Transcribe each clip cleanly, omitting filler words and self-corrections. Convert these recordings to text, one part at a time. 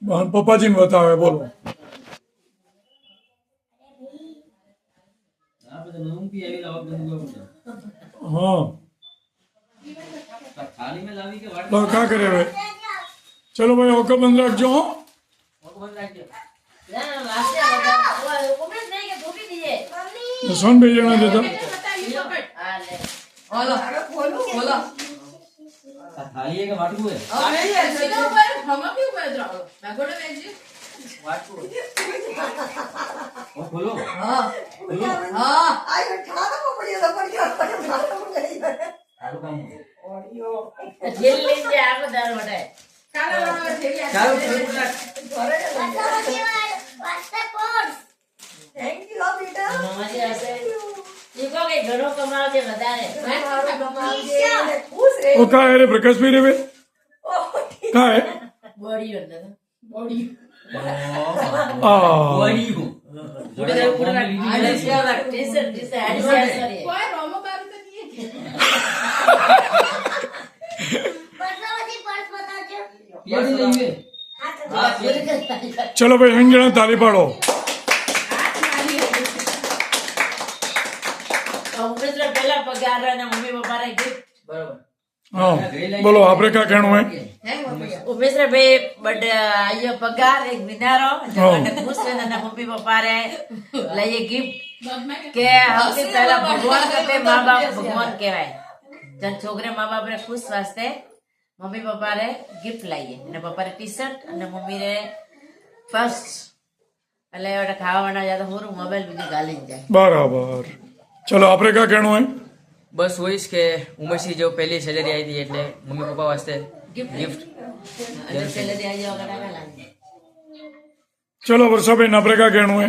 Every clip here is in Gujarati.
પપ્પાજીને બતાવે બોલો. हाँ तो क्या करे भाई. चलो भाई ओके बंद रखो. सोन भेज देना देता. थाली के वाटू है वो खोलो हाँ हाँ आलू काम जेल ले जे आगो दार बटे ચાલો થેન્ક યુ બેટા મામાજી આસે ઈકો કે ઘણો કમાવ છે વધારે ખુશ રે वो कहाँ है रे प्रकाश भाई रे बे. कहाँ है. બોડી અંદર બોડી વળી હું જોડે જાય પૂરા આલે છે આ ટી-શર્ટ આડી સારી કોઈ રોમો બારું તો નહીં કે પેલી લઈએ હા चलो भाई हम जણા ताली पाड़ो. ઉમેશ પેલા પગાર અને મમ્મી પપ્પા ને ગિફ્ટ બરોબર हाँ बोलो आपरे क्या कहना है. ઉમેશ ભાઈ બડ આયો પગાર એક વિનારો જવાને ખુશ છે અને મમ્મી પપ્પા રે લઈએ ગિફ્ટ કે સૌથી પહેલા ભગવાન કરતે મા બાપ ભગવાન કહેવાય જન છોકરે મા બાપ રે ખુશ વાસ્તે મમ્મી પપ્પા રે ગિફ્ટ લાવીએ અને પપ્પા રે ટી-શર્ટ અને મમ્મી રે ફર્સ્ટ એટલે એવડે ખાવાના જા તો હોરું મોબાઈલ બીજું ગાલી જાય बराबर. चलो आपरे क्या कहना है. बस वही के उमेश की जो पहली सैलरी आई थी એટલે મમ્મી પપ્પા વાસ્તે ગિફ્ટ અને સેલેરી આવી જાવ કડા લાગે चलो वर्षा भाई आपरे क्या कहना है.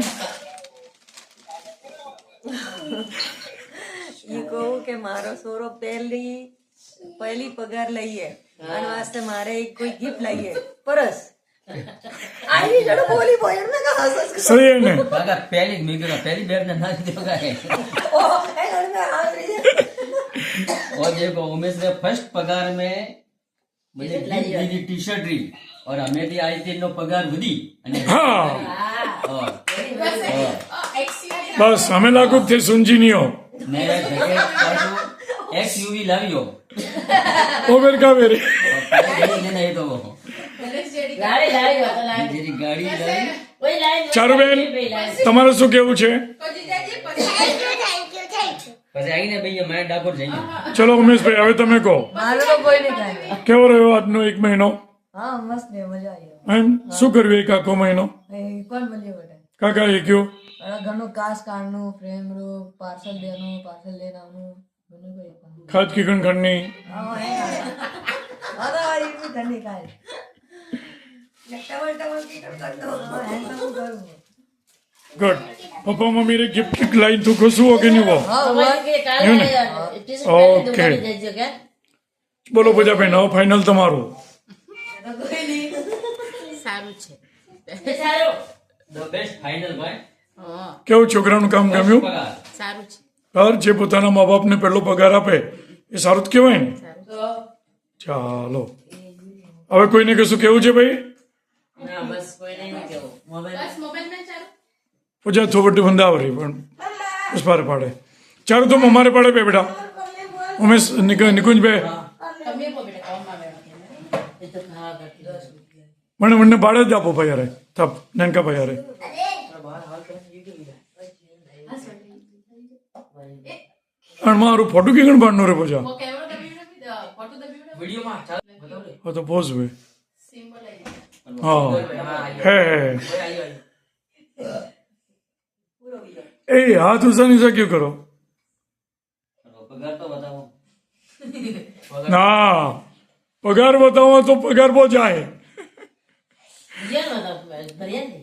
ઈ કહું કે મારો સોરો પહેલી પગાર લઈએ અને વાસ્તે મારે કોઈ ગિફ્ટ લઈએ પરસ आई जड़ बोली बोल में का हंस सही है ने. કાકા પહેલી મેં કીધું પહેલી બેર ને નાખી દો કાકે ओ ए घर में आ रही है और देखो उमेश ने फर्स्ट पगार में मुझे दी थी टी शर्ट री और हमें थी आई थी नो पगार वधी અને हाँ और बस हमें लागू थे सुनजी नहीं हो. ને જેકેટ પાછું XUV લાવ્યો वो फिर क्या मेरे. પહેલી લેના એ તો લાડી લાડી વાત લાડી જેરી ગાડી લાવી ઓય લાડી ચારુબેન તમારે શું કેવું છે. તો જીજાજી પછી પછી આવીને ભાઈ મારા ડાકોર જઈએ ચલો ઉમેશભાઈ હવે તમે કહો मारो तो कोई नहीं था કેવો રહ્યો આજનો 1 મહિનો. हां मस्त है मजा आया એમ શું કર્યું એક આખો મહિનો. कौन बोलिए बेटा કાકા એ કયો. ઘણું કાસ કાઢનું ફ્રેમ રો પાર્સલ દેવાનું પાર્સલ લઈને આવવાનું ઘણું કઈ ખાદ કીકણ ખંડની. હા અરે વારી બી ઠંડી કાય ટવલ ટવલ કી કરતો હા એમ તો કરું ગુડ. પપ્પા મમ્મી રે ગિફ્ટ લાઈન તું ખુશું હો કે નહીં હો. અમારી કે કાલે એવું ને? T-shirt okay. પહેરી જજો કે બોલો પૂજાબેન હવે ફાઇનલ તમારું. સારું છે એ સારું ધ બેસ્ટ ફાઇનલ ભાઈ હા કેવું છોકરાનું કામ ગમ્યું. પગાર સારું છે યાર જે પોતાના મા બાપને પહેલો પગાર આપે એ સારું જ કહેવાય ને. ચાલો હવે કોઈને કશું કેવું છે ભાઈ. ના બસ કોઈ નહીં કેવું મોબાઈલ બસ મોબાઈલ में ચાલો પૂજા થોબડી બંધાવરી પણ પુષ્પારે પાડે. ચાલો તો અમારે પાડે બે બેટા ઉમેશ નિકુંજ બે તમે કો બેટા કામમાં બેઠા એ તો ખાવા કરતી મને ભાડે જ આપો ભાઈ યાર થપ નાનકા ભાઈ યાર. અને મારું ફોટો કેગણ પાડનો રે પૂજા. वो कैमरा दबी फोटो दबी વિડિયોમાં ચાલ બતાવ રે હા તો પોઝ ભાઈ. सिंबल है હા હે એ હાથ ઉષા નીચે ક્યું કરો. પગાર તો બતાવો ના પગાર બતાવો તો પગાર બહુ જાય. જેનો હતો ભરિયા